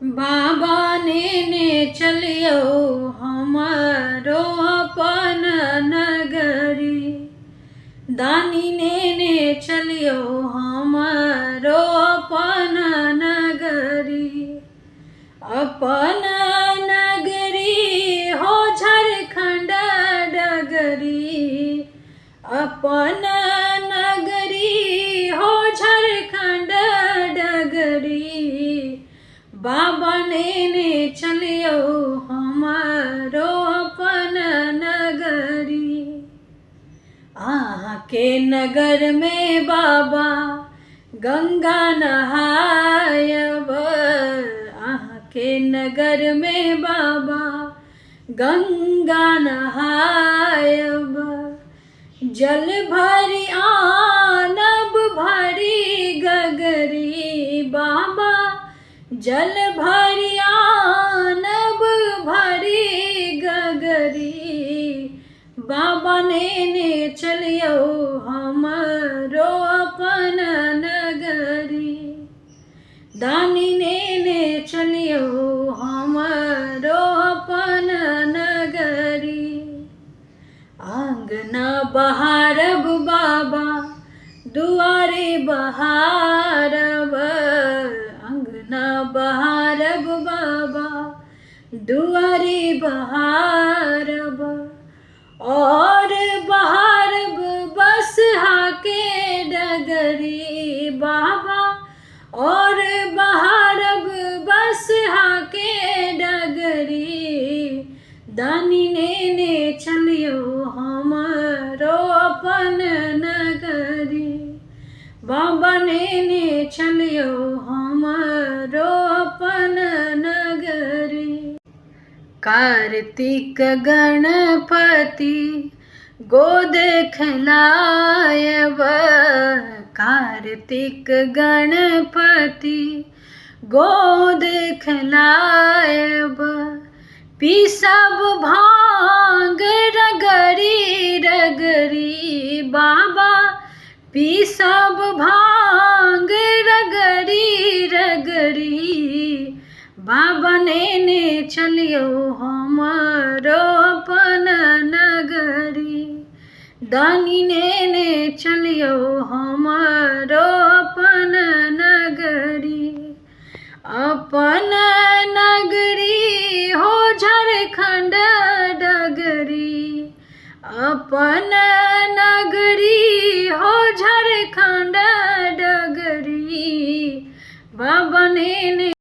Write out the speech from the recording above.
बाबा ने चलियो हमारो अपन नगरी। दानी ने चलियो हमारो अपन नगरी। अपन नगरी हो झारखंड डगरी। अपन नगरी हो झारखंड डगरी। बाबा ने चलियो हमारो अपन नगरी। के नगर में बाबा गंगा नहायब। के नगर में बाबा गंगा नहायब। जल भरी आनब भरी गगरी। बाबा जल भरी आनब भरी गगरी। बाबा ने चलियो हमारो अपन नगरी। दानी ने चलियो हमारो अपन नगरी। आंगना बहारब बाबा दुआरे बहारब। अंगना बहारब बाबा दुआरे बहारब। और बहारब बसहा के डगरी। बाबा और बहारब बसहा के डगरी। दानी ने चलियो हमारो अपन नगरी। बाबा ने चलियो हमारो अपन नगरी। कार्तिक गणपति गोद खिलायब। कार्तिक गणपति गोद खिलायब। पीसब भांग रगरी रगरी। बाबा पीसब भांग रगरी रगरी। बाबा ने चलियो हमारो अपन नगरी। दानी ने चलियो हमारो अपन नगरी। अपन नगरी हो झारखंड डगरी। अपन नगरी हो झारखंड डगरी। बाबा ने